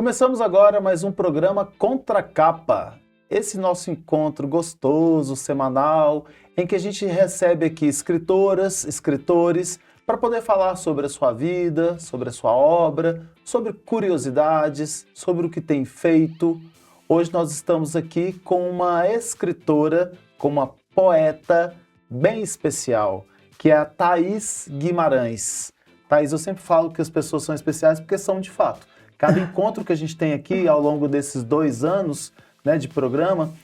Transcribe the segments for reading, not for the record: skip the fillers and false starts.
Começamos agora mais um programa Contra a Capa. Esse nosso encontro gostoso, semanal, em que a gente recebe aqui escritoras, escritores, para poder falar sobre a sua vida, sobre a sua obra, sobre curiosidades, sobre o que tem feito. Hoje nós estamos aqui com uma escritora, com uma poeta bem especial, que é a Thaís Guimarães. Thaís, eu sempre falo que as pessoas são especiais porque são de fato. Cada encontro que a gente tem aqui ao longo desses 2 anos, né, de programa,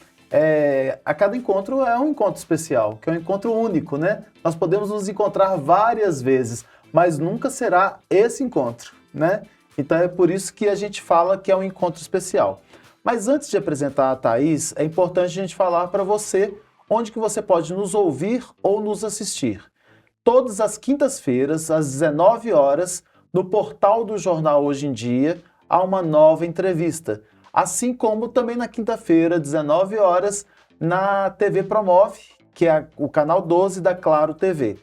a cada encontro é um encontro especial, que é um encontro único, né? Nós podemos nos encontrar várias vezes, mas nunca será esse encontro, né? Então é por isso que a gente fala que é um encontro especial. Mas antes de apresentar a Thaís, é importante a gente falar para você onde que você pode nos ouvir ou nos assistir. Todas as quintas-feiras, às 19 horas, no portal do Jornal Hoje em Dia, há uma nova entrevista. Assim como também na quinta-feira, 19 horas, na TV Promove, que é o canal 12 da Claro TV.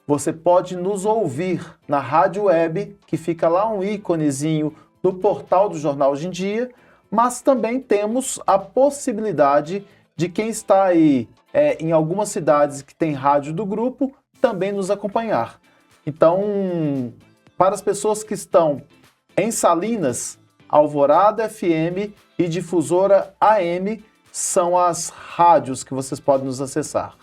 Você pode nos ouvir na rádio web, que fica lá um íconezinho no portal do Jornal Hoje em Dia, mas também temos a possibilidade de quem está aí em algumas cidades que tem rádio do grupo, também nos acompanhar. Então, para as pessoas que estão em Salinas, Alvorada FM e Difusora AM são as rádios que vocês podem nos acessar.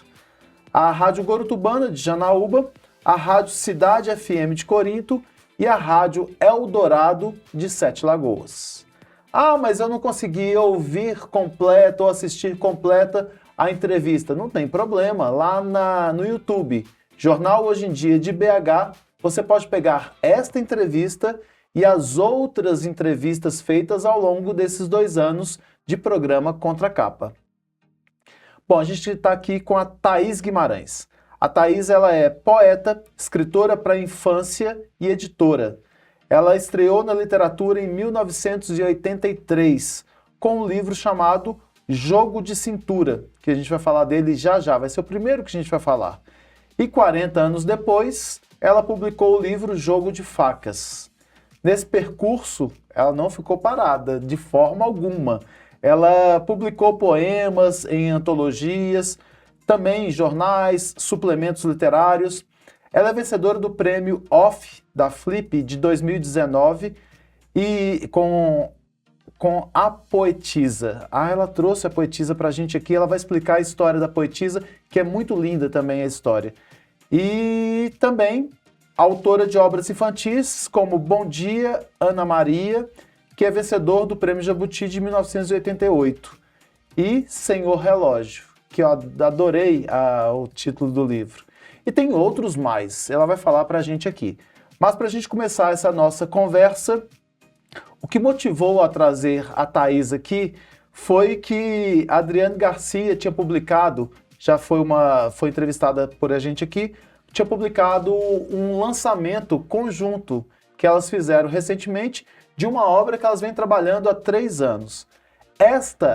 A Rádio Gorutubana de Janaúba, a Rádio Cidade FM de Corinto e a Rádio Eldorado de Sete Lagoas. Ah, mas eu não consegui ouvir completa ou assistir completa a entrevista. Não tem problema, lá no YouTube, Jornal Hoje em Dia de BH, você pode pegar esta entrevista e as outras entrevistas feitas ao longo desses 2 anos de programa Contra a Capa. Bom, a gente está aqui com a Thaís Guimarães. A Thaís, ela é poeta, escritora para a infância e editora. Ela estreou na literatura em 1983 com um livro chamado Jogo de Cintura, que a gente vai falar dele já já, vai ser o primeiro que a gente vai falar. E 40 anos depois, ela publicou o livro Jogo de Facas. Nesse percurso, ela não ficou parada, de forma alguma. Ela publicou poemas em antologias, também em jornais, suplementos literários. Ela é vencedora do prêmio Off da Flip de 2019 e com a Poetisa. Ela trouxe a Poetisa pra gente aqui, ela vai explicar a história da Poetisa, que é muito linda também a história. E também autora de obras infantis como Bom Dia, Ana Maria, que é vencedor do Prêmio Jabuti de 1988, e Senhor Relógio, que eu adorei o título do livro. E tem outros mais, ela vai falar pra gente aqui. Mas pra gente começar essa nossa conversa, o que motivou a trazer a Thaís aqui foi que a Adriane Garcia tinha publicado, já foi entrevistada por a gente aqui, tinha publicado um lançamento conjunto que elas fizeram recentemente de uma obra que elas vêm trabalhando há 3 anos.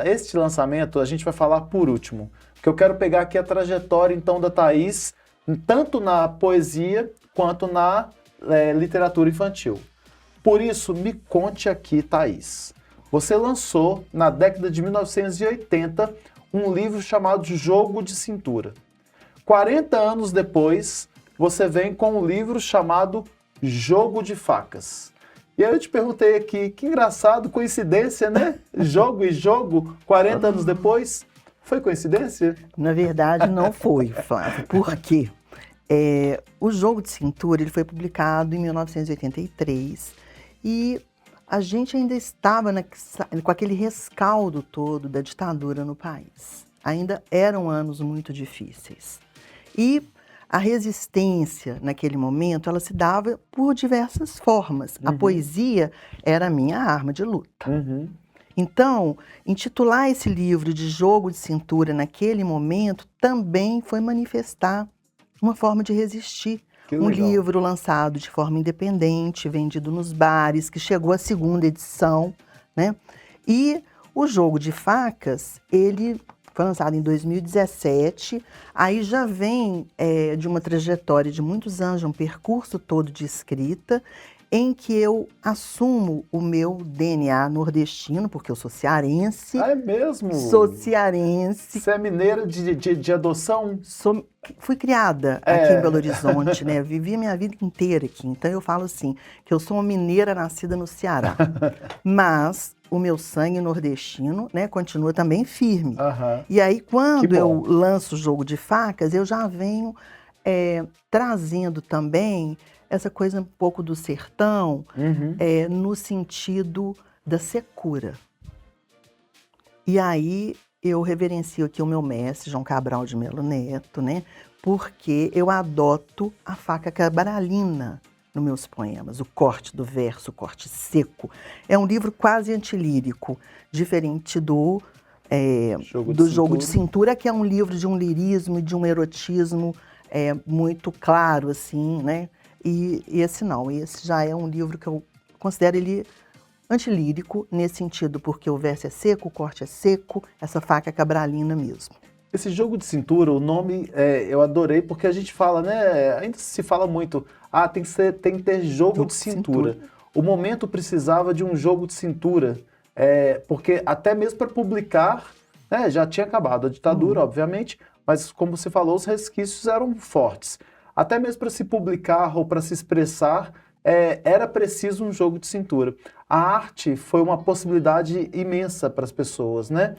Este lançamento a gente vai falar por último, porque eu quero pegar aqui a trajetória então da Thaís, tanto na poesia quanto na literatura infantil. Por isso, me conte aqui, Thaís. Você lançou, na década de 1980, um livro chamado Jogo de Cintura. 40 anos depois, você vem com um livro chamado Jogo de Facas. E aí eu te perguntei aqui, que engraçado, coincidência, né? Jogo e jogo, 40 anos depois. Foi coincidência? Na verdade, não foi, Flávio. Por quê? O Jogo de Cintura ele foi publicado em 1983 e a gente ainda estava com aquele rescaldo todo da ditadura no país. Ainda eram anos muito difíceis. E a resistência, naquele momento, ela se dava por diversas formas. A poesia era a minha arma de luta. Então, intitular esse livro de Jogo de Cintura naquele momento também foi manifestar uma forma de resistir. Um livro lançado de forma independente, vendido nos bares, que chegou à 2ª edição, né? E o Jogo de Facas, ele foi lançado em 2017, aí já vem de uma trajetória de muitos anos, de um percurso todo de escrita, em que eu assumo o meu DNA nordestino, porque eu sou cearense. Ah, é mesmo? Sou cearense. Você é mineira de adoção? Fui criada aqui em Belo Horizonte, né? Vivi a minha vida inteira aqui. Então eu falo assim, que eu sou uma mineira nascida no Ceará. Mas o meu sangue nordestino, né, continua também firme. E aí, quando eu lanço o Jogo de Facas, eu já venho trazendo também essa coisa um pouco do sertão, no sentido da secura. E aí eu reverencio aqui o meu mestre, João Cabral de Melo Neto, né? Porque eu adoto a faca cabralina nos meus poemas, o corte do verso, o corte seco. É um livro quase antilírico, diferente do Jogo de Cintura, que é um livro de um lirismo e de um erotismo muito claro, assim, né? E esse não, esse já é um livro que eu considero ele antilírico nesse sentido, porque o verso é seco, o corte é seco, essa faca cabralina mesmo. Esse Jogo de Cintura, o nome eu adorei, porque a gente fala, né? Ainda se fala muito, tem que ter jogo de cintura. O momento precisava de um jogo de cintura, porque até mesmo para publicar, né, já tinha acabado a ditadura, obviamente, mas como você falou, os resquícios eram fortes. Até mesmo para se publicar ou para se expressar, era preciso um jogo de cintura. A arte foi uma possibilidade imensa para as pessoas, né?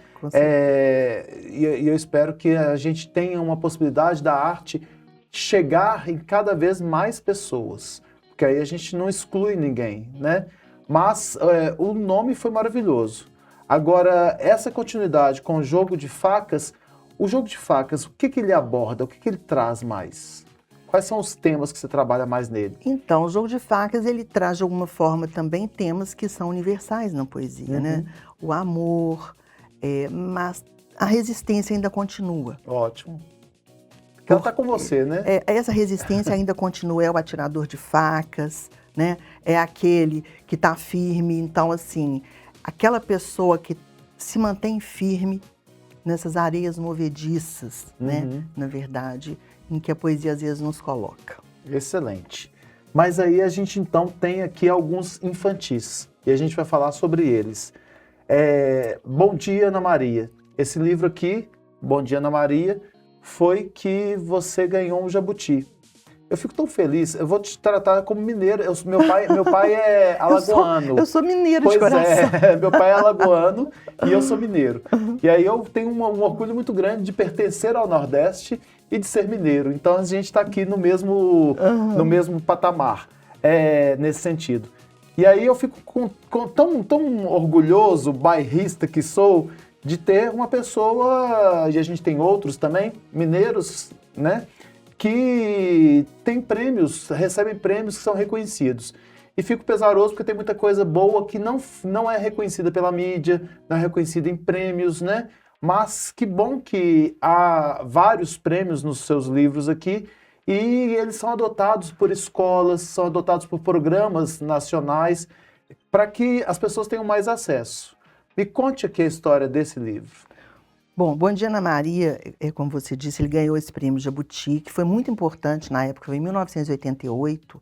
E eu espero que a gente tenha uma possibilidade da arte chegar em cada vez mais pessoas, porque aí a gente não exclui ninguém, né? Mas o nome foi maravilhoso. Agora, essa continuidade com o Jogo de Facas, o Jogo de Facas, o que ele aborda, o que ele traz mais? Quais são os temas que você trabalha mais nele? Então, o Jogo de Facas, ele traz de alguma forma também temas que são universais na poesia, né? O amor, mas a resistência ainda continua. Ótimo. Porque ela está com você, né? Essa resistência ainda continua, é o atirador de facas, né? É aquele que está firme. Então, assim, aquela pessoa que se mantém firme nessas areias movediças, né? Na verdade, em que a poesia às vezes nos coloca. Excelente. Mas aí a gente então tem aqui alguns infantis, e a gente vai falar sobre eles. Bom Dia, Ana Maria. Esse livro aqui, Bom Dia, Ana Maria, foi que você ganhou um jabuti. Eu fico tão feliz, eu vou te tratar como mineiro. Meu pai é alagoano. Eu sou mineiro de coração. Meu pai é alagoano e eu sou mineiro. E aí eu tenho um orgulho muito grande de pertencer ao Nordeste e de ser mineiro. Então a gente está aqui no mesmo patamar, nesse sentido. E aí eu fico tão orgulhoso, bairrista que sou, de ter uma pessoa, e a gente tem outros também, mineiros, né? Que tem prêmios, recebem prêmios que são reconhecidos. E fico pesaroso porque tem muita coisa boa que não é reconhecida pela mídia, não é reconhecida em prêmios, né? Mas que bom que há vários prêmios nos seus livros aqui e eles são adotados por escolas, são adotados por programas nacionais para que as pessoas tenham mais acesso. Me conte aqui a história desse livro. Bom, Bom Dia, Ana Maria, como você disse, ele ganhou esse prêmio Jabuti, que foi muito importante na época, foi em 1988,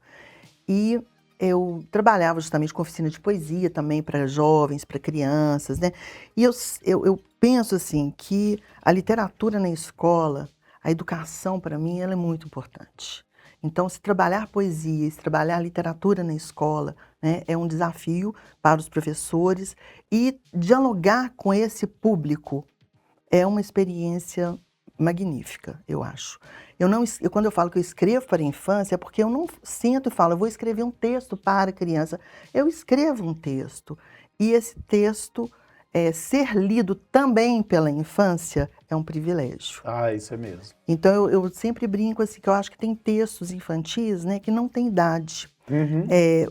e eu trabalhava justamente com oficina de poesia também para jovens, para crianças, né? E eu penso assim que a literatura na escola, a educação para mim, ela é muito importante. Então, se trabalhar poesia, se trabalhar literatura na escola, né, é um desafio para os professores e dialogar com esse público é uma experiência magnífica, eu acho. Quando eu falo que eu escrevo para a infância, é porque eu não sento e falo, eu vou escrever um texto para a criança. Eu escrevo um texto e esse texto, ser lido também pela infância, é um privilégio. Isso é mesmo. Então eu sempre brinco assim, que eu acho que tem textos infantis, né, que não tem idade.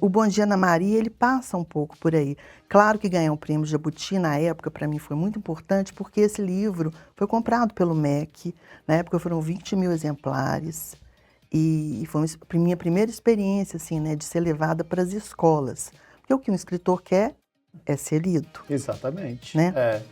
O Bom Dia, Ana Maria, ele passa um pouco por aí. Claro que ganhar o prêmio Jabuti na época, para mim, foi muito importante, porque esse livro foi comprado pelo MEC. Na época foram 20 mil exemplares. E foi a minha primeira experiência, assim, né, de ser levada para as escolas. Porque o que um escritor quer é ser lido. Exatamente. Né?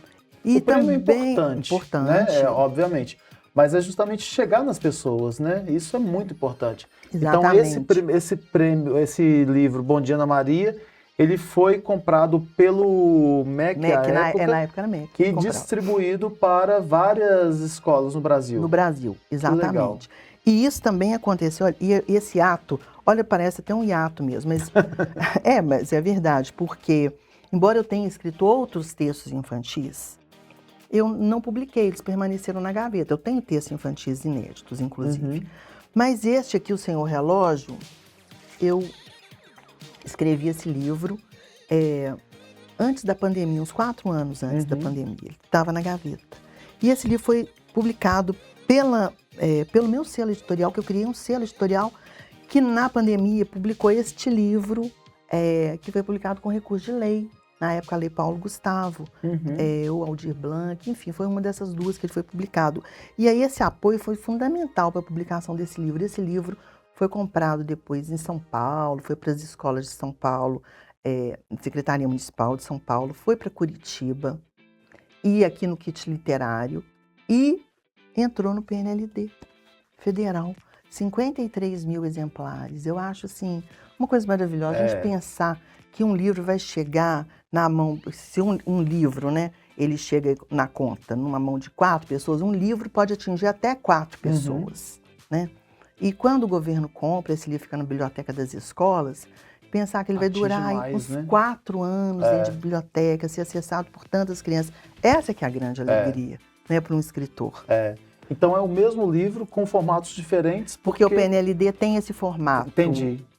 E o prêmio também é importante. né? Obviamente. mas é justamente chegar nas pessoas, né? Isso é muito importante. Exatamente. Então, esse prêmio, esse livro, Bom Dia, Ana Maria, ele foi comprado pelo MEC à época, na época era MEC. e distribuído para várias escolas no Brasil. No Brasil, exatamente. Que legal. E isso também aconteceu, e esse ato, olha, parece até um hiato mesmo, mas mas é verdade, porque, embora eu tenha escrito outros textos infantis, eu não publiquei, eles permaneceram na gaveta. Eu tenho textos infantis inéditos, inclusive. Mas este aqui, O Senhor Relógio, eu escrevi esse livro antes da pandemia, uns 4 anos antes da pandemia. Ele estava na gaveta. E esse livro foi publicado pelo meu selo editorial, que eu criei um selo editorial que na pandemia publicou este livro, que foi publicado com recurso de lei. Na época, a Lei Paulo Gustavo, o Aldir Blanc, enfim, foi uma dessas duas que ele foi publicado. E aí esse apoio foi fundamental para a publicação desse livro. Esse livro foi comprado depois em São Paulo, foi para as escolas de São Paulo, Secretaria Municipal de São Paulo, foi para Curitiba, e aqui no Kit Literário, e entrou no PNLD Federal. 53 mil exemplares. Eu acho, assim, uma coisa maravilhosa a gente pensar que um livro vai chegar na mão, se um livro, né, ele chega na conta, numa mão de 4 pessoas, um livro pode atingir até 4 pessoas, né? E quando o governo compra, esse livro fica na biblioteca das escolas, pensar que ele vai durar aí uns 4 anos dentro de biblioteca, ser acessado por tantas crianças. Essa que é a grande alegria, né, para um escritor. Então é o mesmo livro com formatos diferentes. Porque o PNLD tem esse formato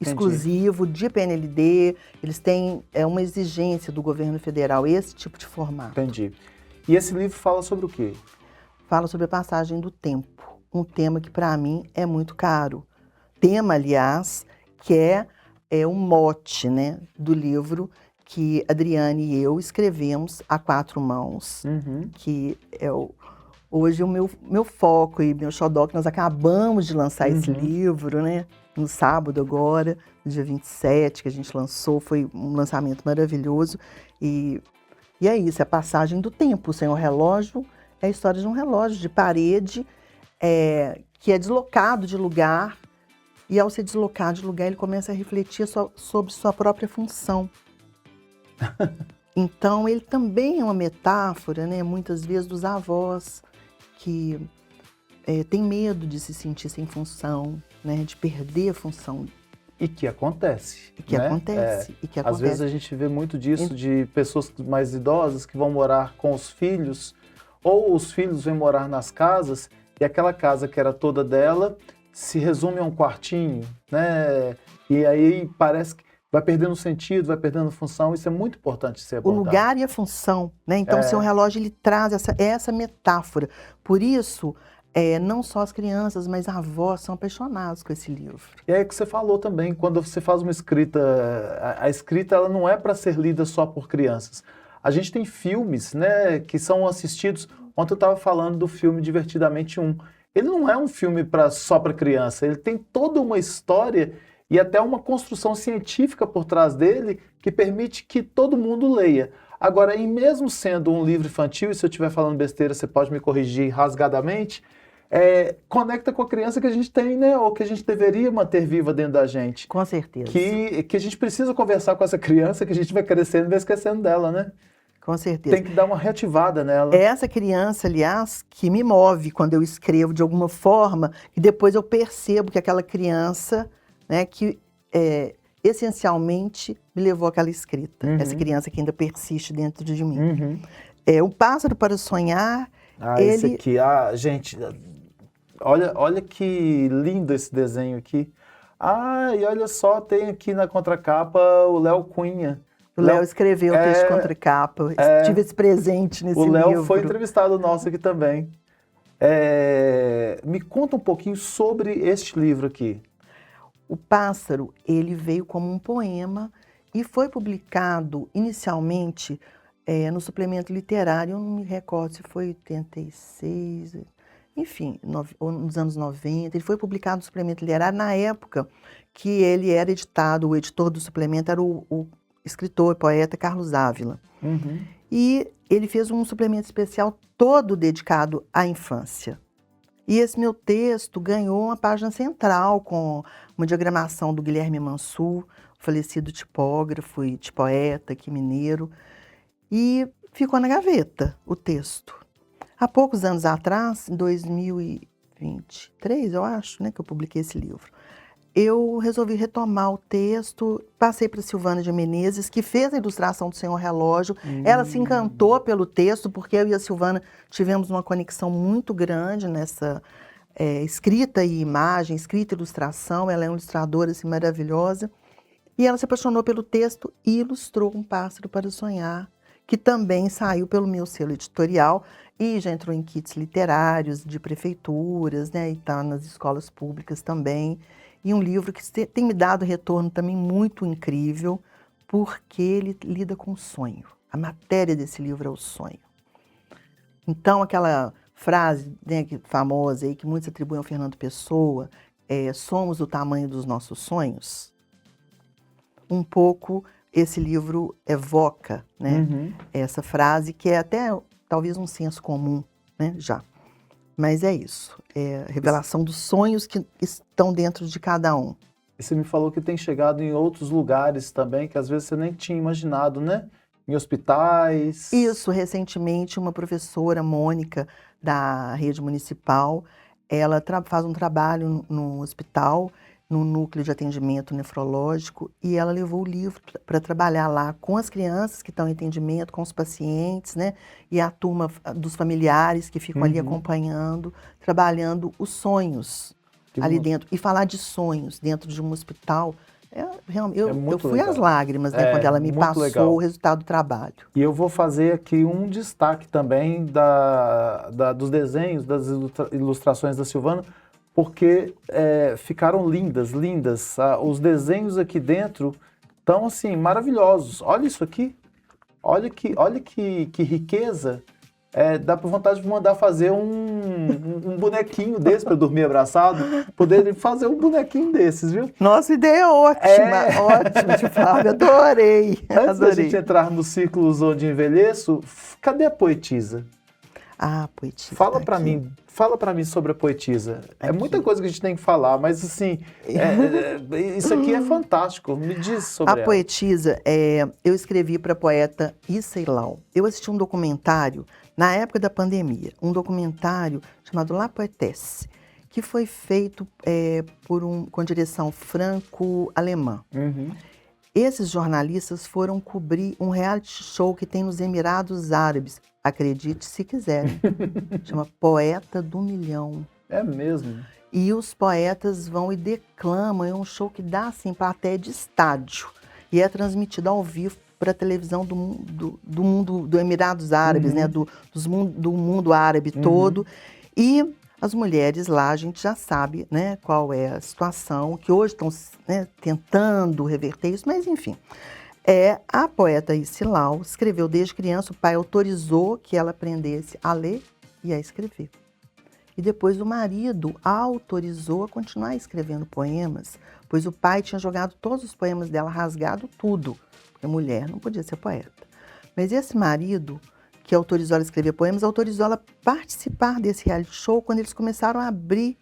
exclusivo de PNLD, eles têm uma exigência do governo federal, esse tipo de formato. Entendi. E esse livro fala sobre o quê? Fala sobre a passagem do tempo, um tema que para mim é muito caro. Tema, aliás, que é um mote, né, do livro que Adriane e eu escrevemos a 4 mãos, que é hoje o meu foco e meu xodó, que nós acabamos de lançar esse livro, né? No sábado agora, no dia 27, que a gente lançou, foi um lançamento maravilhoso. E é isso, é a passagem do tempo. O Senhor Relógio é a história de um relógio de parede que é deslocado de lugar, e ao ser deslocado de lugar, ele começa a refletir sobre sua própria função. Então, ele também é uma metáfora, né, muitas vezes, dos avós, que tem medo de se sentir sem função, né, de perder a função. E que acontece. Às vezes a gente vê muito disso, de pessoas mais idosas que vão morar com os filhos, ou os filhos vêm morar nas casas, e aquela casa que era toda dela se resume a um quartinho, né? E aí parece que vai perdendo sentido, vai perdendo função. Isso é muito importante ser abordado. O lugar e a função, né? Então, o Seu Relógio, ele traz essa metáfora. Por isso, não só as crianças, mas avós são apaixonados com esse livro. E é o que você falou também, quando você faz uma escrita, a escrita ela não é para ser lida só por crianças. A gente tem filmes, né, que são assistidos. Ontem eu estava falando do filme Divertidamente 1. Ele não é um filme só para criança, ele tem toda uma história e até uma construção científica por trás dele que permite que todo mundo leia. Agora, e mesmo sendo um livro infantil, e se eu estiver falando besteira, você pode me corrigir rasgadamente, conecta com a criança que a gente tem, né? Ou que a gente deveria manter viva dentro da gente. Com certeza. Que a gente precisa conversar com essa criança, que a gente vai crescendo e vai esquecendo dela, né? Com certeza. Tem que dar uma reativada nela. É essa criança, aliás, que me move quando eu escrevo de alguma forma, e depois eu percebo que aquela criança, né, que essencialmente me levou àquela escrita. Essa criança que ainda persiste dentro de mim. O Pássaro para Sonhar, esse aqui, gente, olha que lindo esse desenho aqui. E olha só, tem aqui na contracapa o Léo Cunha. O Léo escreveu o texto contracapa, tive esse presente nesse livro. O Léo foi entrevistado nosso aqui também. Me conta um pouquinho sobre este livro aqui. O Pássaro, ele veio como um poema e foi publicado inicialmente no suplemento literário, eu não me recordo se foi 86, enfim, nos anos 90. Ele foi publicado no suplemento literário na época que ele era editado, o editor do suplemento era o escritor e poeta Carlos Ávila. E ele fez um suplemento especial todo dedicado à infância. E esse meu texto ganhou uma página central com uma diagramação do Guilherme Mansur, falecido tipógrafo e poeta aqui mineiro, e ficou na gaveta o texto. Há poucos anos atrás, em 2023, eu acho, né, que eu publiquei esse livro, eu resolvi retomar o texto, passei para a Silvana de Menezes, que fez a ilustração do Senhor Relógio. Ela se encantou pelo texto, porque eu e a Silvana tivemos uma conexão muito grande nessa escrita e imagem, escrita e ilustração. Ela é uma ilustradora assim, maravilhosa. E ela se apaixonou pelo texto e ilustrou Um Pássaro para Sonhar, que também saiu pelo meu selo editorial e já entrou em kits literários de prefeituras, né, e está nas escolas públicas também. E um livro que tem me dado retorno também muito incrível, porque ele lida com o sonho. A matéria desse livro é o sonho. Então, aquela frase, né, famosa aí, que muitos atribuem ao Fernando Pessoa, somos o tamanho dos nossos sonhos. Um pouco esse livro evoca, né, essa frase, que é até talvez um senso comum, né, já. Mas é isso, é a revelação dos sonhos que estão dentro de cada um. E você me falou que tem chegado em outros lugares também, que às vezes você nem tinha imaginado, né? Em hospitais. Isso, recentemente uma professora, Mônica, da rede municipal, ela faz um trabalho no hospital, no núcleo de atendimento nefrológico, e ela levou o livro para trabalhar lá com as crianças que estão em atendimento, com os pacientes, né? E a turma dos familiares que ficam ali acompanhando, trabalhando os sonhos ali dentro. E falar de sonhos dentro de um hospital, eu fui às lágrimas, né, quando ela me passou o resultado do trabalho. E eu vou fazer aqui um destaque também dos desenhos, das ilustrações da Silvana, porque ficaram lindas. Os desenhos aqui dentro estão, assim, maravilhosos. Olha isso aqui. Olha que riqueza. Dá por vontade de mandar fazer um bonequinho desse para dormir abraçado. Poder fazer um bonequinho desses, viu? Nossa, ideia ótima. Ótima, de Flávia. Adorei. Antes da gente entrar nos ciclos onde envelheço, cadê a poetisa? Ah, poetisa. Fala para mim sobre a poetisa. É muita coisa que a gente tem que falar, mas assim, isso aqui é fantástico. Me diz sobre ela. A poetisa, eu escrevi para a poeta Issa Ilau. Eu assisti um documentário na época da pandemia, um documentário chamado La Poétesse, que foi feito com direção franco-alemã. Esses jornalistas foram cobrir um reality show que tem nos Emirados Árabes. Acredite se quiserem. Chama Poeta do Milhão. É mesmo? E os poetas vão e declamam. É um show que dá, assim, plateia de estádio. E é transmitido ao vivo para a televisão do mundo, do Emirados Árabes, né? Do mundo árabe todo. E as mulheres lá, a gente já sabe, né, qual é a situação, que hoje estão, né, tentando reverter isso, mas enfim. A poeta Issa Ilau escreveu desde criança, o pai autorizou que ela aprendesse a ler e a escrever. E depois o marido autorizou a continuar escrevendo poemas, pois o pai tinha jogado todos os poemas dela, rasgado tudo, porque a mulher não podia ser poeta. Mas esse marido, que autorizou ela a escrever poemas, autorizou ela a participar desse reality show quando eles começaram a abrir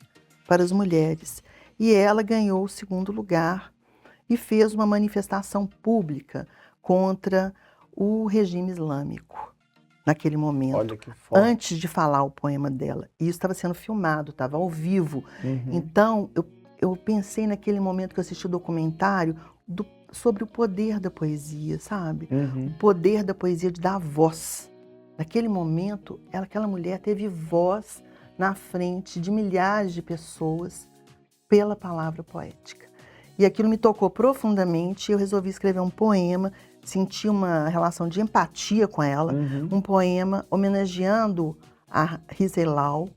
para as mulheres. E ela ganhou o 2º lugar. E fez uma manifestação pública contra o regime islâmico, naquele momento. Olha que forte. Antes de falar o poema dela. E isso estava sendo filmado, estava ao vivo. Então, eu pensei naquele momento que eu assisti o documentário sobre o poder da poesia, sabe? O poder da poesia de dar voz. Naquele momento, aquela mulher teve voz na frente de milhares de pessoas pela palavra poética. E aquilo me tocou profundamente, eu resolvi escrever um poema, senti uma relação de empatia com ela, um poema homenageando a Issa Ilau,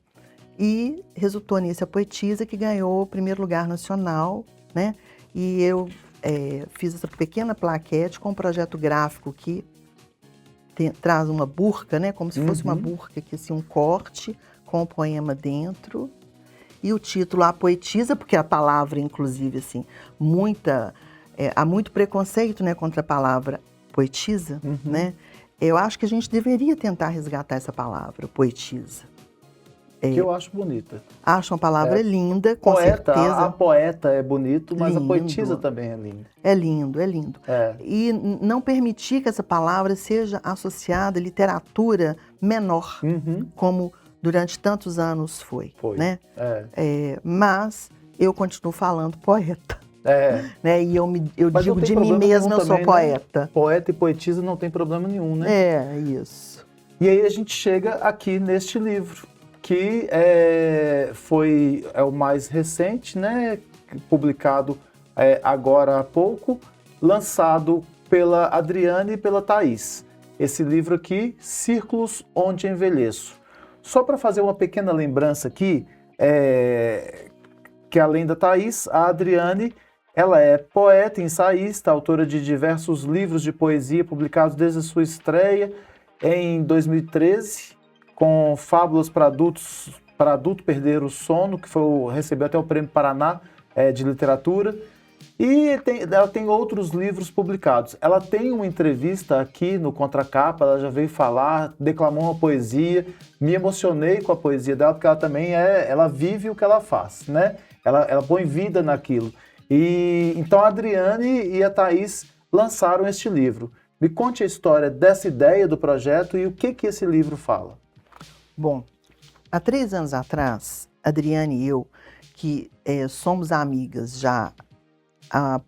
e resultou nisso a poetisa, que ganhou o 1º lugar nacional, né? E eu fiz essa pequena plaquete com um projeto gráfico que traz uma burca, né? Como se fosse uma burca, que assim, um corte com o poema dentro. E o título A Poetisa, porque a palavra, inclusive, assim, há muito preconceito, né, contra a palavra poetisa, né? Eu acho que a gente deveria tentar resgatar essa palavra, poetisa. Que eu acho bonita. Acho uma palavra linda, com Poeta, certeza. a poeta é bonito, mas Lindo. a poetisa também é linda. É lindo, é lindo. É. E não permitir que essa palavra seja associada à literatura menor, como durante tantos anos foi. Né? Mas eu continuo falando poeta. Né? E eu digo de mim mesma, eu sou poeta. Né? Poeta e poetisa não tem problema nenhum, né? É, isso. E aí a gente chega aqui neste livro, que é o mais recente, né? Publicado agora há pouco, lançado pela Adriane e pela Thaís. Esse livro aqui, Círculos Onde Envelheço. Só para fazer uma pequena lembrança aqui, que além da Thaís, a Adriane, ela é poeta, ensaísta, autora de diversos livros de poesia publicados desde a sua estreia em 2013, com Fábulas para adulto perder o sono, que recebeu até o Prêmio Paraná de Literatura. E ela tem outros livros publicados. Ela tem uma entrevista aqui no Contracapa, ela já veio falar, declamou uma poesia, me emocionei com a poesia dela, porque ela também ela vive o que ela faz, né? Ela põe vida naquilo. E então a Adriane e a Thaís lançaram este livro. Me conte a história dessa ideia do projeto e o que esse livro fala. Bom, há 3 anos atrás, a Adriane e eu, que somos amigas já há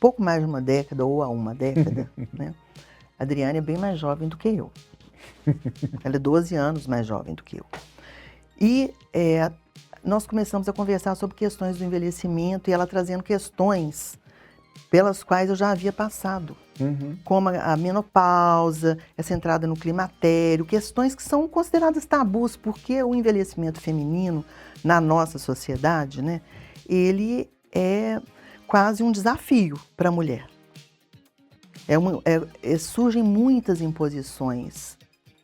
pouco mais de uma década ou há uma década, né? A Adriane é bem mais jovem do que eu. Ela é 12 anos mais jovem do que eu. E nós começamos a conversar sobre questões do envelhecimento e ela trazendo questões pelas quais eu já havia passado, como a menopausa, essa entrada no climatério, questões que são consideradas tabus, porque o envelhecimento feminino na nossa sociedade, né, ele é quase um desafio para a mulher. Surgem muitas imposições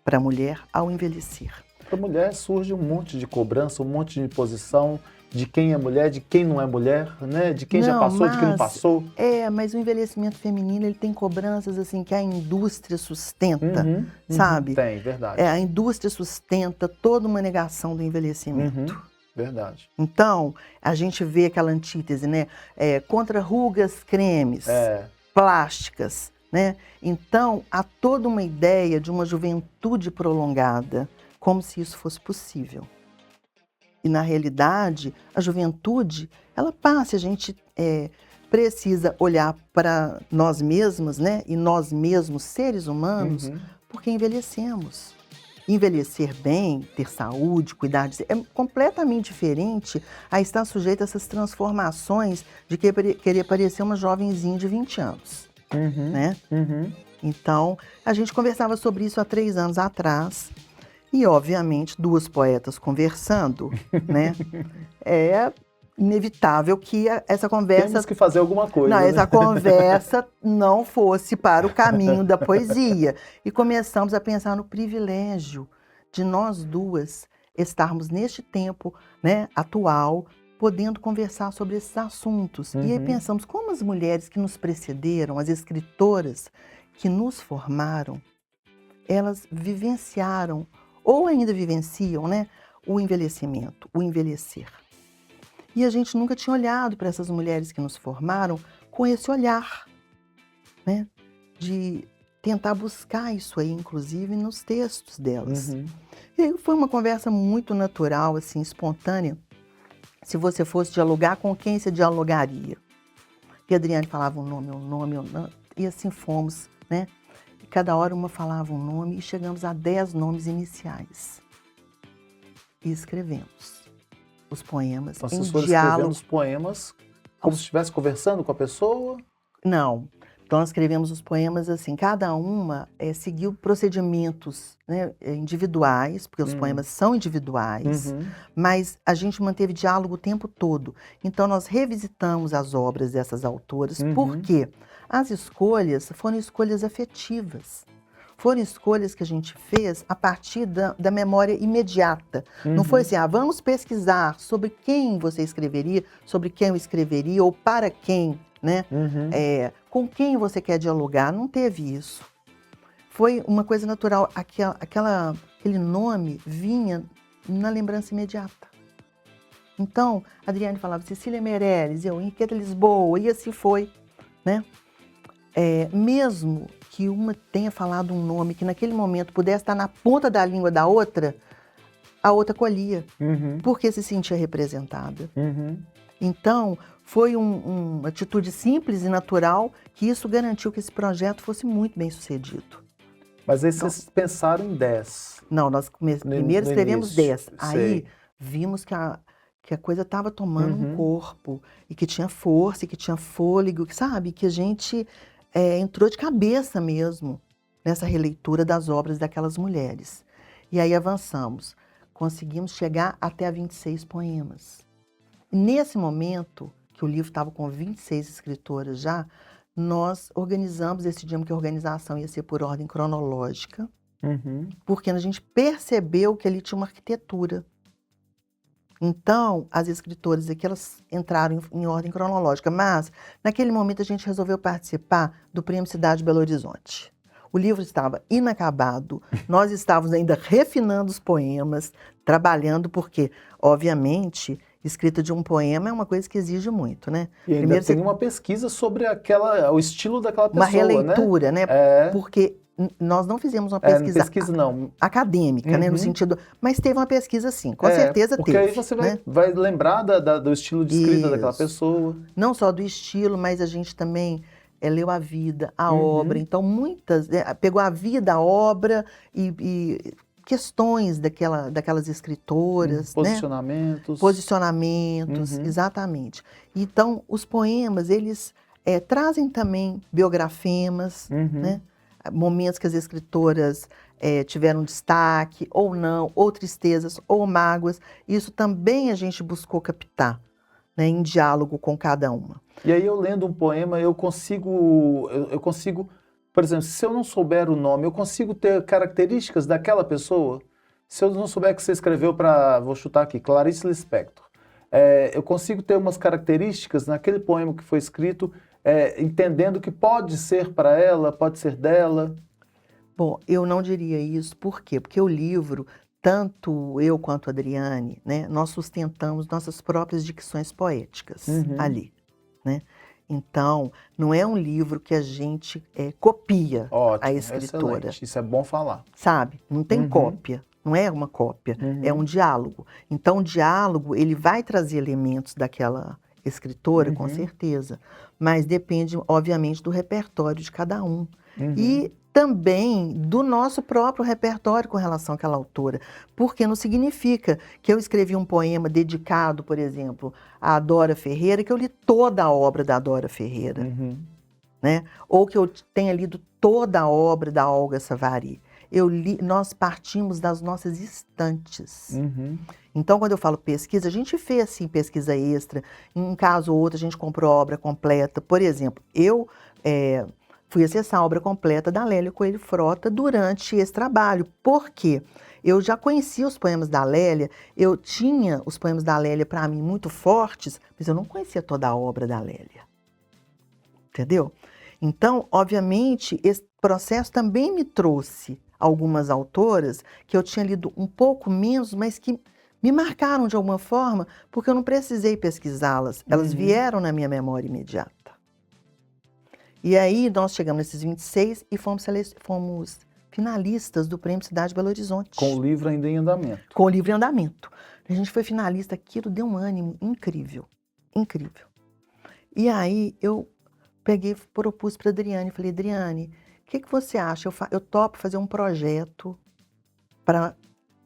para a mulher ao envelhecer. Para a mulher surge um monte de cobrança, um monte de imposição de quem é mulher, de quem não é mulher, né? De quem já passou, de quem não passou. Mas o envelhecimento feminino ele tem cobranças assim que a indústria sustenta, sabe? Tem, verdade. A indústria sustenta toda uma negação do envelhecimento. Verdade. Então, a gente vê aquela antítese, né? Contra rugas, cremes, plásticas, né? Então, há toda uma ideia de uma juventude prolongada, como se isso fosse possível. E, na realidade, a juventude, ela passa, a gente precisa olhar para nós mesmos, né? E nós mesmos, seres humanos, porque envelhecemos. Envelhecer bem, ter saúde, cuidar de si, é completamente diferente a estar sujeito a essas transformações de querer parecer uma jovenzinha de 20 anos, né? Então, a gente conversava sobre isso há 3 anos atrás e, obviamente, 2 poetas conversando, né? É inevitável que essa conversa... Temos que fazer alguma coisa, não, né? essa conversa não fosse para o caminho da poesia. E começamos a pensar no privilégio de nós 2 estarmos neste tempo, né, atual, podendo conversar sobre esses assuntos. E aí pensamos, como as mulheres que nos precederam, as escritoras que nos formaram, elas vivenciaram, ou ainda vivenciam, né, o envelhecimento, o envelhecer. E a gente nunca tinha olhado para essas mulheres que nos formaram com esse olhar, né? De tentar buscar isso aí, inclusive, nos textos delas. E aí foi uma conversa muito natural, assim, espontânea. Se você fosse dialogar, com quem você dialogaria? E a Adriane falava um nome, e assim fomos, né? E cada hora uma falava um nome e chegamos a 10 nomes iniciais. E escrevemos os poemas Então, em vocês foram diálogo. escrevendo os poemas como se estivesse conversando com a pessoa? Não. Então, nós escrevemos os poemas assim, cada uma seguiu procedimentos, né, individuais, porque os poemas são individuais, mas a gente manteve diálogo o tempo todo. Então, nós revisitamos as obras dessas autoras, porque as escolhas foram escolhas afetivas. Foram escolhas que a gente fez a partir da memória imediata. Não foi assim, vamos pesquisar sobre quem você escreveria, sobre quem eu escreveria, ou para quem, né? Com quem você quer dialogar. Não teve isso. Foi uma coisa natural. Aquele nome vinha na lembrança imediata. Então, a Adriane falava Cecília Meirelles, eu, Henriqueta Lisboa, e assim foi, né? Mesmo que uma tenha falado um nome que naquele momento pudesse estar na ponta da língua da outra, a outra colhia, porque se sentia representada. Então, foi uma atitude simples e natural que isso garantiu que esse projeto fosse muito bem sucedido. Mas aí vocês pensaram em 10. Não, nós primeiro escrevemos 10. Aí vimos que a coisa estava tomando um corpo, e que tinha força, e que tinha fôlego, sabe? Que a gente entrou de cabeça mesmo nessa releitura das obras daquelas mulheres. E aí avançamos. Conseguimos chegar até 26 poemas. E nesse momento, que o livro estava com 26 escritoras já, nós organizamos, decidimos que a organização ia ser por ordem cronológica, porque a gente percebeu que ali tinha uma arquitetura. Então, as escritoras aqui, elas entraram em ordem cronológica, mas naquele momento a gente resolveu participar do Prêmio Cidade de Belo Horizonte. O livro estava inacabado, nós estávamos ainda refinando os poemas, trabalhando, porque, obviamente, escrita de um poema é uma coisa que exige muito, né? E ainda primeiro tem uma pesquisa sobre o estilo daquela pessoa, uma releitura, né? Porque nós não fizemos uma pesquisa, não. acadêmica, né? No sentido, mas teve uma pesquisa sim, com certeza porque teve. Porque aí você né? vai lembrar do estilo de escrita daquela pessoa. Não só do estilo, mas a gente também leu a vida, a obra. Então, pegou a vida, a obra e questões daquelas escritoras. Posicionamentos. Né? Posicionamentos, exatamente. Então, os poemas, eles trazem também biografemas, né? Momentos que as escritoras tiveram destaque, ou não, ou tristezas, ou mágoas. Isso também a gente buscou captar, né, em diálogo com cada uma. E aí eu lendo um poema, eu consigo, por exemplo, se eu não souber o nome, eu consigo ter características daquela pessoa? Se eu não souber que você escreveu para, vou chutar aqui, Clarice Lispector, eu consigo ter umas características naquele poema que foi escrito, entendendo que pode ser para ela, pode ser dela? Bom, eu não diria isso. Por quê? Porque o livro, tanto eu quanto a Adriane, né, nós sustentamos nossas próprias dicções poéticas ali, né? Então, não é um livro que a gente copia a escritora. Excelente. Isso é bom falar. Sabe? Não tem cópia. Não é uma cópia. É um diálogo. Então, o diálogo, ele vai trazer elementos daquela escritora, com certeza. Mas depende, obviamente, do repertório de cada um. E também do nosso próprio repertório com relação àquela autora. Porque não significa que eu escrevi um poema dedicado, por exemplo, à Dora Ferreira, que eu li toda a obra da Dora Ferreira. Né? Ou que eu tenha lido toda a obra da Olga Savary. Nós partimos das nossas estantes. Então, quando eu falo pesquisa, a gente fez, assim, pesquisa extra. Em um caso ou outro, a gente comprou a obra completa. Por exemplo, eu fui acessar a obra completa da Lélia Coelho Frota durante esse trabalho. Por quê? Eu já conhecia os poemas da Lélia, eu tinha os poemas da Lélia, para mim, muito fortes, mas eu não conhecia toda a obra da Lélia. Entendeu? Então, obviamente, esse processo também me trouxe algumas autoras que eu tinha lido um pouco menos, mas que me marcaram de alguma forma, porque eu não precisei pesquisá-las. Elas vieram na minha memória imediata. E aí nós chegamos nesses 26 e fomos finalistas do Prêmio Cidade de Belo Horizonte. Com o livro ainda em andamento. Com o livro em andamento. A gente foi finalista, aquilo deu um ânimo incrível, incrível. E aí eu propus para a Adriane, falei, Adriane, o que você acha? Eu topo fazer um projeto para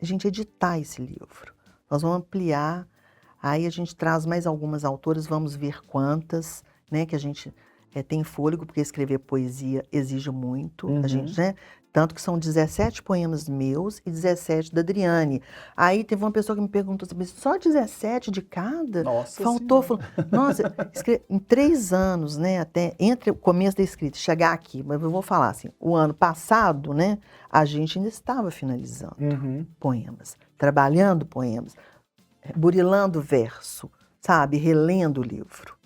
a gente editar esse livro. Nós vamos ampliar, aí a gente traz mais algumas autoras, vamos ver quantas, né, que a gente tem fôlego, porque escrever poesia exige muito, a gente, né? Tanto que são 17 poemas meus e 17 da Adriane. Aí teve uma pessoa que me perguntou, só 17 de cada? Nossa Faltou, falou, nossa, em 3 anos, né, até entre o começo da escrita e chegar aqui, mas eu vou falar assim, o ano passado, né, a gente ainda estava finalizando poemas, trabalhando poemas, burilando verso, sabe, relendo o livro.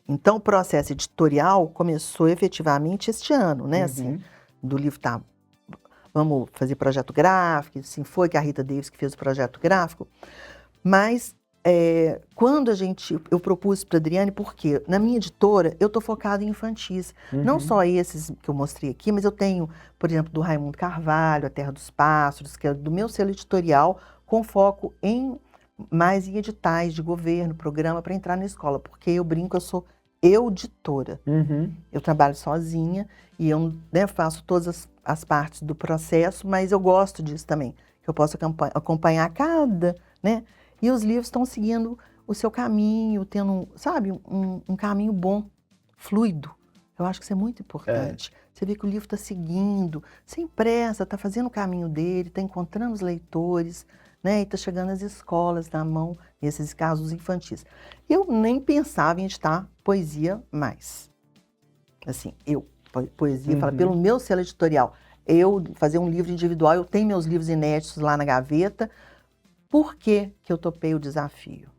Então, o processo editorial começou efetivamente este ano, né, assim, do livro estar vamos fazer projeto gráfico, assim foi que a Rita Davis que fez o projeto gráfico, mas quando eu propus para a Adriane, porque na minha editora eu estou focada em infantis, não só esses que eu mostrei aqui, mas eu tenho, por exemplo, do Raimundo Carvalho, A Terra dos Pássaros, que é do meu selo editorial, com foco mais em editais de governo, programa para entrar na escola, porque eu brinco, eu sou editora. Eu trabalho sozinha e eu, né, faço todas as partes do processo, mas eu gosto disso também, que eu posso acompanhar cada, né? E os livros estão seguindo o seu caminho, tendo, sabe, um caminho bom, fluido. Eu acho que isso é muito importante. Você vê que o livro está seguindo, sem pressa, está fazendo o caminho dele, está encontrando os leitores, né? E está chegando às escolas na mão, nesses casos infantis. Eu nem pensava em editar poesia mais. Assim, poesia, fala, pelo meu selo editorial, eu fazer um livro individual, eu tenho meus livros inéditos lá na gaveta. Por que eu topei o desafio?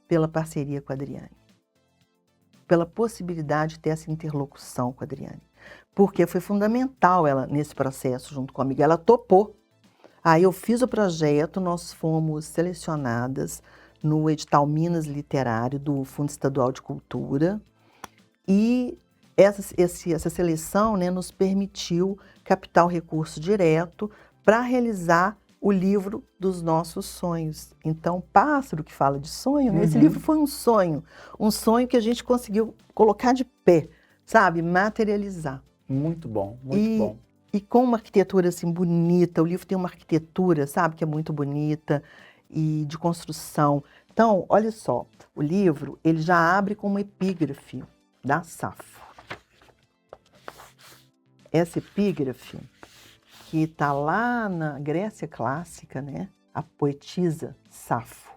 Pela parceria com a Adriane. Pela possibilidade de ter essa interlocução com a Adriane. Porque foi fundamental ela nesse processo junto comigo. Ela topou. Aí eu fiz o projeto, nós fomos selecionadas no edital Minas Literário do Fundo Estadual de Cultura. E essa seleção, né, nos permitiu captar o recurso direto para realizar o livro dos nossos sonhos. Então, Pássaro, que fala de sonho, esse livro foi um sonho que a gente conseguiu colocar de pé, sabe? Materializar. Muito bom, muito bom. E com uma arquitetura assim bonita, o livro tem uma arquitetura, sabe, que é muito bonita, e de construção. Então, olha só, o livro, ele já abre com uma epígrafe da Safo. Essa epígrafe, que está lá na Grécia clássica, né? A poetisa Safo.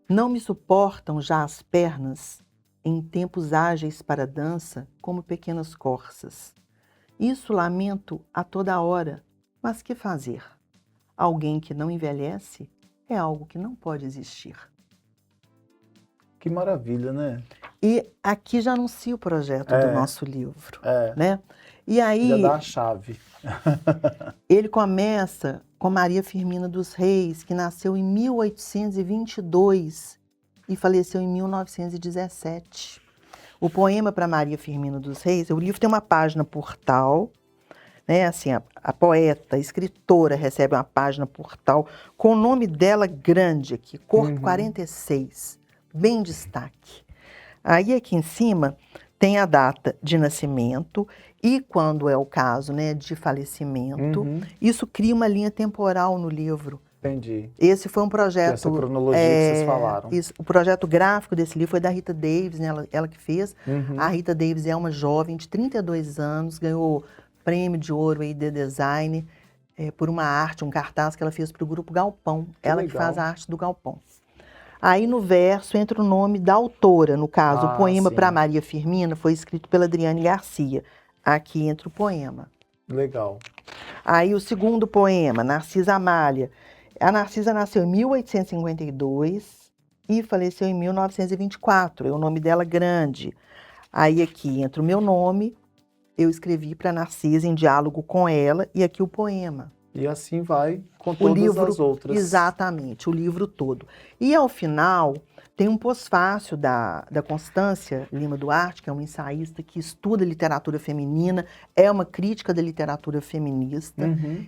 Não me suportam já as pernas em tempos ágeis para a dança como pequenas corças. Isso lamento a toda hora, mas que fazer? Alguém que não envelhece é algo que não pode existir. Que maravilha, né? E aqui já anuncia o projeto do nosso livro, né? E aí, já dá a chave. Ele começa com Maria Firmina dos Reis, que nasceu em 1822 e faleceu em 1917. O poema para Maria Firmina dos Reis, o livro tem uma página portal, né? Assim, a poeta, a escritora recebe uma página portal com o nome dela grande aqui, corpo 46, bem destaque. Aí aqui em cima tem a data de nascimento e, quando é o caso, né, de falecimento, isso cria uma linha temporal no livro. Entendi. Esse foi um projeto... Essa cronologia que vocês falaram. O projeto gráfico desse livro foi da Rita Davis, né, ela que fez. A Rita Davis é uma jovem de 32 anos, ganhou prêmio de ouro aí de design por uma arte, um cartaz que ela fez para o Grupo Galpão. Ela que faz a arte do Galpão. Aí no verso entra o nome da autora, no caso, o poema para Maria Firmina foi escrito pela Adriane Garcia. Aqui entra o poema. Legal. Aí o segundo poema, Narcisa Amália. A Narcisa nasceu em 1852 e faleceu em 1924. É o nome dela grande. Aí aqui entra o meu nome, eu escrevi para Narcisa em diálogo com ela, e aqui o poema. E assim vai com todas as outras. Exatamente, o livro todo. E ao final, tem um pós-fácil da Constância Lima Duarte, que é uma ensaísta que estuda literatura feminina, é uma crítica da literatura feminista,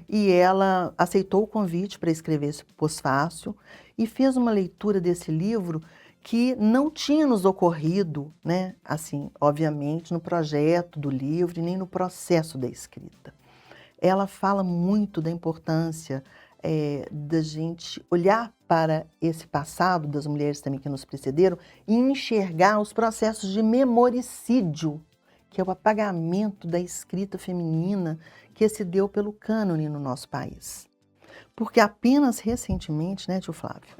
e ela aceitou o convite para escrever esse pós-fácil e fez uma leitura desse livro que não tinha nos ocorrido, né, assim, obviamente, no projeto do livro e nem no processo da escrita. Ela fala muito da importância da gente olhar para esse passado das mulheres também que nos precederam e enxergar os processos de memoricídio, que é o apagamento da escrita feminina que se deu pelo cânone no nosso país. Porque apenas recentemente, né, tio Flávio,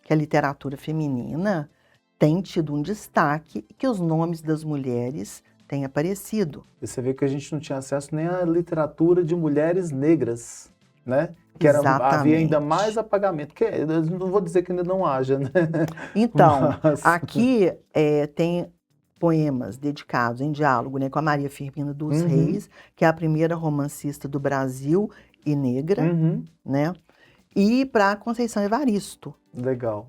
que a literatura feminina tem tido um destaque e que os nomes das mulheres têm aparecido. E você vê que a gente não tinha acesso nem à literatura de mulheres negras, né? Que havia ainda mais apagamento. Que eu não vou dizer que ainda não haja, né? Então, aqui tem poemas dedicados em diálogo, né, com a Maria Firmina dos Reis, que é a primeira romancista do Brasil e negra, né? E para Conceição Evaristo. Legal.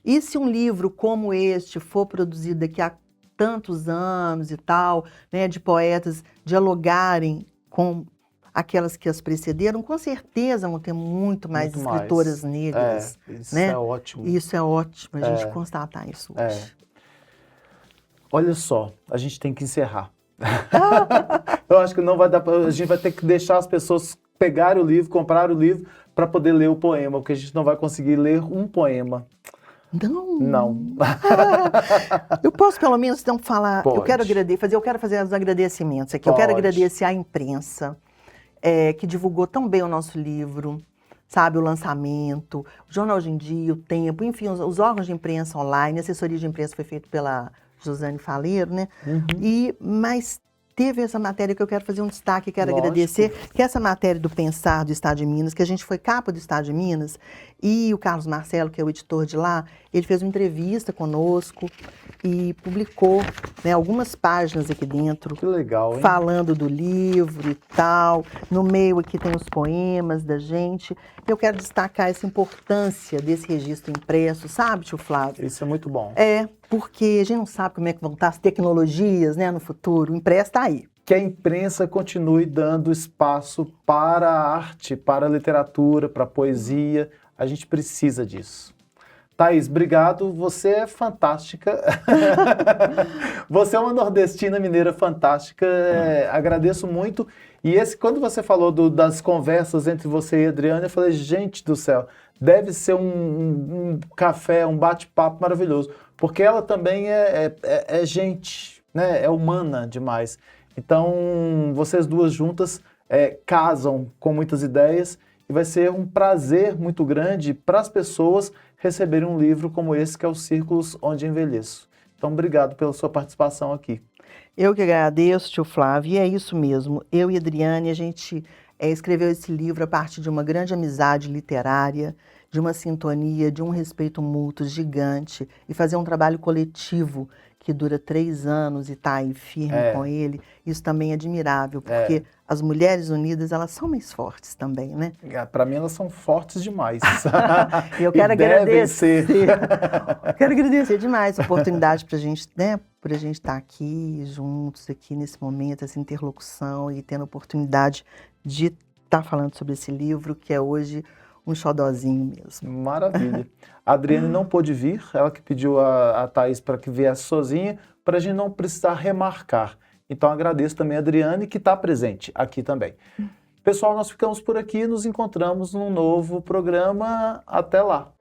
E se um livro como este for produzido daqui a tantos anos e tal, né, de poetas dialogarem com aquelas que as precederam, com certeza vão ter muito mais escritoras negras. Isso né? é ótimo. Isso é ótimo, a gente constatar isso hoje. Olha só, a gente tem que encerrar. Eu acho que não vai dar pra, a gente vai ter que deixar as pessoas pegarem o livro, comprar o livro, para poder ler o poema, porque a gente não vai conseguir ler um poema. Não. Eu posso pelo menos então falar, Pode. eu quero fazer os agradecimentos aqui. Pode. Eu quero agradecer à imprensa que divulgou tão bem o nosso livro, sabe, o lançamento, o Jornal Hoje em Dia, o Tempo, enfim, os órgãos de imprensa online, a assessoria de imprensa foi feita pela Josane Faleiro, né? Mas teve essa matéria que eu quero fazer um destaque, quero agradecer, que é essa matéria do Pensar do Estado de Minas, que a gente foi capa do Estado de Minas, e o Carlos Marcelo, que é o editor de lá, ele fez uma entrevista conosco e publicou, né, algumas páginas aqui dentro. Que legal, hein? Falando do livro e tal. No meio aqui tem os poemas da gente. Eu quero destacar essa importância desse registro impresso, sabe, tio Flávio? Isso é muito bom. Porque a gente não sabe como é que vão estar as tecnologias, né, no futuro. O impresso está aí. Que a imprensa continue dando espaço para a arte, para a literatura, para a poesia. A gente precisa disso. Thaís, obrigado. Você é fantástica. Você é uma nordestina mineira fantástica. Agradeço muito. E quando você falou das conversas entre você e a Adriana, eu falei, gente do céu, deve ser um café, um bate-papo maravilhoso. Porque ela também é gente, né? É humana demais. Então, vocês duas juntas casam com muitas ideias e vai ser um prazer muito grande para as pessoas receberem um livro como esse, que é Os Círculos Onde Envelheço. Então, obrigado pela sua participação aqui. Eu que agradeço, tio Flávio, e é isso mesmo. Eu e a Adriane, a gente escreveu esse livro a partir de uma grande amizade literária, de uma sintonia, de um respeito mútuo gigante, e fazer um trabalho coletivo que dura 3 anos e está aí firme com ele, isso também é admirável, porque as mulheres unidas, elas são mais fortes também, né? Para mim, elas são fortes demais. E eu quero agradecer. Ser. Quero agradecer demais a oportunidade para a gente, né? Por a gente estar aqui juntos, aqui nesse momento, essa interlocução e tendo a oportunidade de estar falando sobre esse livro, que é hoje um xodozinho mesmo. Maravilha. A Adriane não pôde vir, ela que pediu a Thaís para que viesse sozinha, para a gente não precisar remarcar. Então agradeço também a Adriane, que está presente aqui também. Pessoal, nós ficamos por aqui, nos encontramos num novo programa. Até lá!